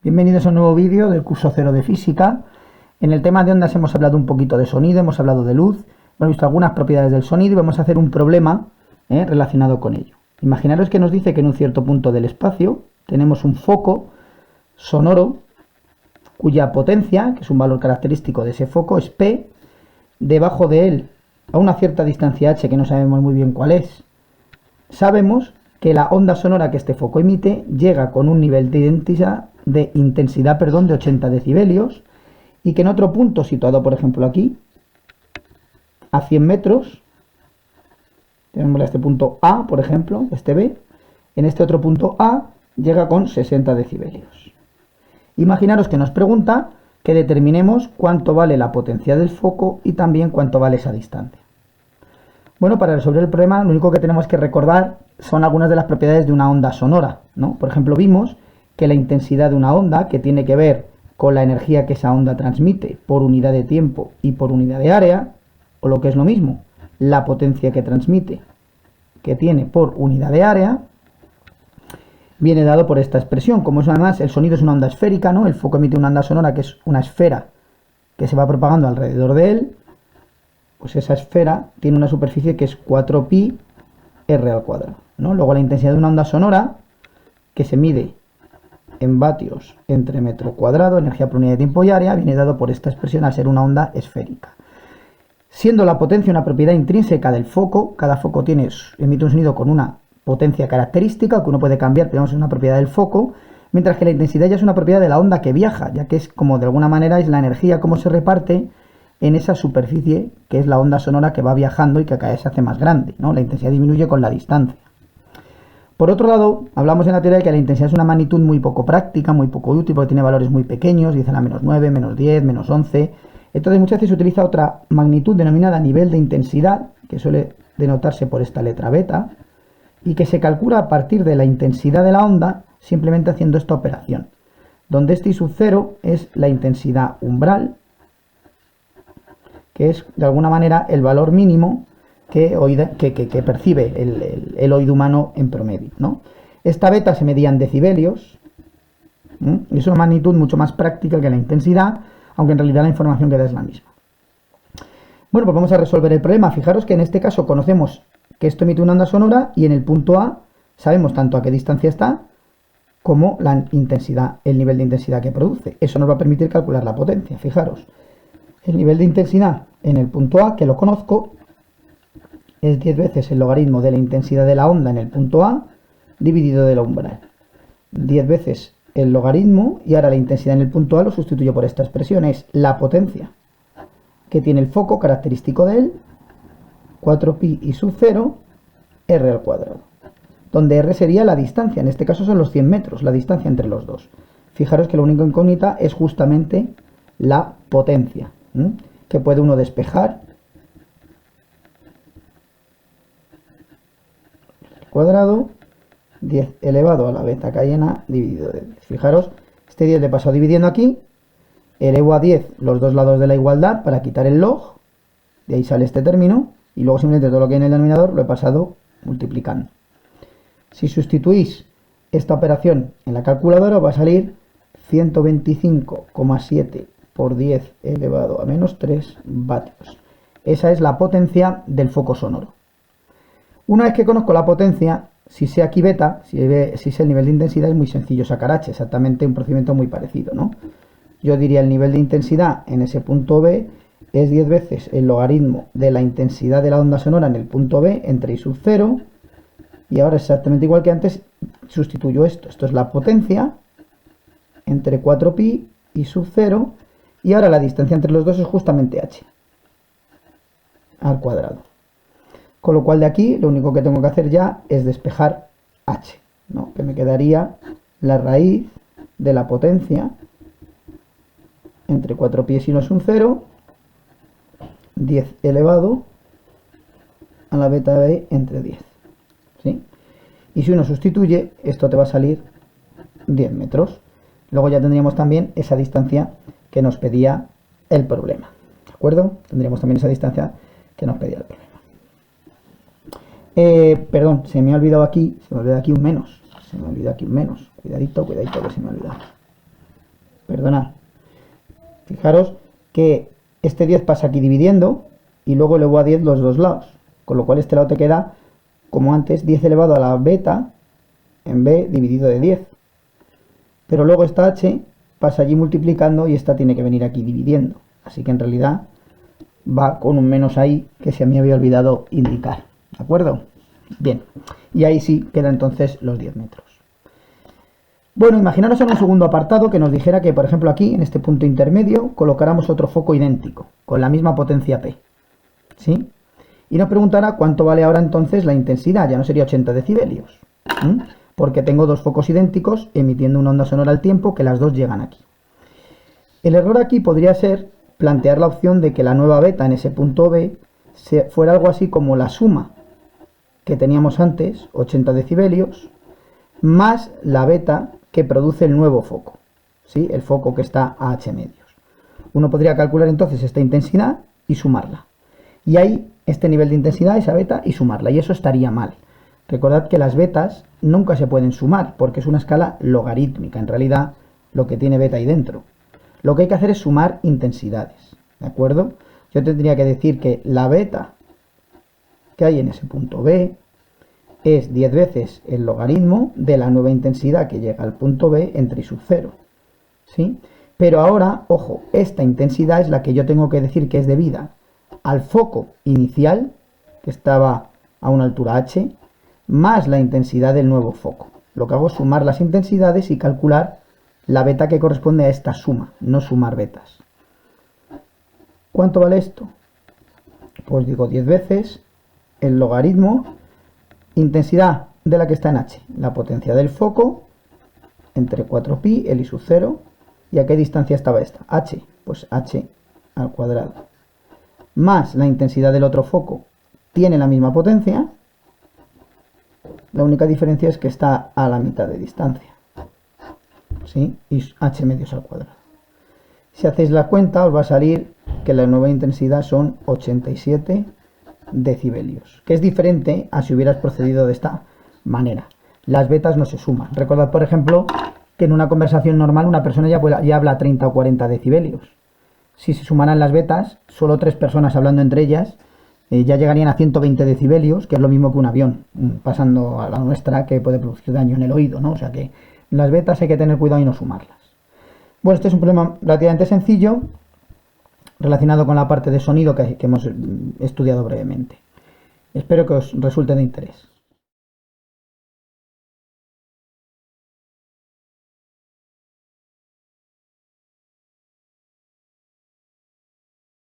Bienvenidos a un nuevo vídeo del curso 0 de física. En el tema de ondas hemos hablado un poquito de sonido, hemos hablado de luz, hemos visto algunas propiedades del sonido y vamos a hacer un problema relacionado con ello. Imaginaros que nos dice que en un cierto punto del espacio tenemos un foco sonoro cuya potencia, que es un valor característico de ese foco, es P. Debajo de él, a una cierta distancia h, que no sabemos muy bien cuál es, sabemos que la onda sonora que este foco emite llega con un nivel de intensidad de 80 decibelios y que en otro punto situado, por ejemplo, aquí, a 100 metros, tenemos este punto A, por ejemplo, este B, en este otro punto A llega con 60 decibelios. Imaginaros que nos pregunta que determinemos cuánto vale la potencia del foco y también cuánto vale esa distancia. Bueno, para resolver el problema lo único que tenemos que recordar son algunas de las propiedades de una onda sonora, ¿no? Por ejemplo, vimos que la intensidad de una onda, que tiene que ver con la energía que esa onda transmite por unidad de tiempo y por unidad de área, o lo que es lo mismo, la potencia que transmite, que tiene por unidad de área, viene dado por esta expresión. Como es además el sonido es una onda esférica, ¿no? El foco emite una onda sonora que es una esfera que se va propagando alrededor de él, pues esa esfera tiene una superficie que es 4pi r al cuadrado, ¿no? Luego la intensidad de una onda sonora, que se mide en vatios entre metro cuadrado, energía por unidad de tiempo y área, viene dado por esta expresión al ser una onda esférica. Siendo la potencia una propiedad intrínseca del foco, cada foco emite un sonido con una potencia característica que uno puede cambiar, pero es una propiedad del foco, mientras que la intensidad ya es una propiedad de la onda que viaja, ya que es como de alguna manera es la energía como se reparte en esa superficie que es la onda sonora que va viajando y que cada vez se hace más grande, ¿no? La intensidad disminuye con la distancia. Por otro lado, hablamos en la teoría de que la intensidad es una magnitud muy poco práctica, muy poco útil, porque tiene valores muy pequeños, dicen a menos 9, menos 10, menos 11. Entonces muchas veces se utiliza otra magnitud denominada nivel de intensidad, que suele denotarse por esta letra beta, y que se calcula a partir de la intensidad de la onda, simplemente haciendo esta operación, donde este I sub 0 es la intensidad umbral, que es de alguna manera el valor mínimo que percibe el oído humano en promedio, ¿no? Esta beta se medía en decibelios, es una magnitud mucho más práctica que la intensidad, aunque en realidad la información que da es la misma. Bueno, pues vamos a resolver el problema. Fijaros que en este caso conocemos que esto emite una onda sonora y en el punto A sabemos tanto a qué distancia está como la intensidad, el nivel de intensidad que produce. Eso nos va a permitir calcular la potencia. Fijaros, el nivel de intensidad en el punto A, que lo conozco, es 10 veces el logaritmo de la intensidad de la onda en el punto A dividido de la umbral. 10 veces el logaritmo, y ahora la intensidad en el punto A lo sustituyo por esta expresión, es la potencia que tiene el foco característico de él, 4pi I sub 0 r al cuadrado, donde r sería la distancia, en este caso son los 100 metros, la distancia entre los dos. Fijaros que la única incógnita es justamente la potencia, que puede uno despejar cuadrado 10 elevado a la beta k en a dividido de 10. Fijaros, este 10 le he pasado dividiendo aquí, elevo a 10 los dos lados de la igualdad para quitar el log, de ahí sale este término, y luego simplemente todo lo que hay en el denominador lo he pasado multiplicando. Si sustituís esta operación en la calculadora va a salir 125,7 por 10 elevado a menos 3 vatios. Esa es la potencia del foco sonoro. Una vez que conozco la potencia, si sé aquí beta, si sé el nivel de intensidad, es muy sencillo sacar h, exactamente un procedimiento muy parecido, ¿no? Yo diría el nivel de intensidad en ese punto B es 10 veces el logaritmo de la intensidad de la onda sonora en el punto B entre I sub 0, y ahora exactamente igual que antes sustituyo esto. Esto es la potencia entre 4pi I sub 0, y ahora la distancia entre los dos es justamente h al cuadrado. Con lo cual de aquí lo único que tengo que hacer ya es despejar h, ¿no? Que me quedaría la raíz de la potencia entre 4pi si no es un 0, 10 elevado a la beta b entre 10. ¿Sí? Y si uno sustituye, esto te va a salir 10 metros. Luego ya tendríamos también esa distancia que nos pedía el problema. ¿De acuerdo? Tendríamos también esa distancia que nos pedía el problema. Perdón, se me ha olvidado aquí, un menos. Se me olvidó aquí un menos. Cuidadito, cuidadito que se me ha olvidado. perdonad. Fijaros que este 10 pasa aquí dividiendo y luego elevó a 10 los dos lados, con lo cual este lado te queda, como antes, 10 elevado a la beta en b dividido de 10. Pero luego esta h pasa allí multiplicando y esta tiene que venir aquí dividiendo. Así que en realidad va con un menos ahí que se me había olvidado indicar. ¿De acuerdo? Bien. Y ahí sí queda entonces los 10 metros. Bueno, imaginaros en un segundo apartado que nos dijera que, por ejemplo, aquí, en este punto intermedio, colocáramos otro foco idéntico, con la misma potencia P. ¿Sí? Y nos preguntará cuánto vale ahora entonces la intensidad. Ya no sería 80 decibelios. Porque tengo dos focos idénticos emitiendo una onda sonora al tiempo que las dos llegan aquí. El error aquí podría ser plantear la opción de que la nueva beta en ese punto B fuera algo así como la suma que teníamos antes, 80 decibelios, más la beta que produce el nuevo foco, ¿sí? El foco que está a h medios. Uno podría calcular entonces esta intensidad y sumarla. Y ahí este nivel de intensidad, esa beta, y sumarla. Y eso estaría mal. Recordad que las betas nunca se pueden sumar porque es una escala logarítmica. En realidad, lo que tiene beta ahí dentro. Lo que hay que hacer es sumar intensidades. ¿De acuerdo? Yo tendría que decir que la beta que hay en ese punto B es 10 veces el logaritmo de la nueva intensidad que llega al punto B entre I sub 0. ¿Sí? Pero ahora, ojo, esta intensidad es la que yo tengo que decir que es debida al foco inicial, que estaba a una altura h, más la intensidad del nuevo foco. Lo que hago es sumar las intensidades y calcular la beta que corresponde a esta suma, no sumar betas. ¿Cuánto vale esto? Pues digo 10 veces el logaritmo, intensidad de la que está en h, la potencia del foco, entre 4pi, el I sub 0, ¿y a qué distancia estaba esta? H, pues h al cuadrado, más la intensidad del otro foco, tiene la misma potencia, la única diferencia es que está a la mitad de distancia, ¿sí? Y h medios al cuadrado. Si hacéis la cuenta os va a salir que la nueva intensidad son 87 decibelios, que es diferente a si hubieras procedido de esta manera. Las betas no se suman. Recordad, por ejemplo, que en una conversación normal una persona ya habla 30 o 40 decibelios. Si se sumaran las betas, solo 3 personas hablando entre ellas ya llegarían a 120 decibelios, que es lo mismo que un avión pasando a la nuestra, que puede producir daño en el oído, ¿no? O sea que las betas hay que tener cuidado y no sumarlas. Bueno, este es un problema relativamente sencillo, relacionado con la parte de sonido que hemos estudiado brevemente. Espero que os resulte de interés.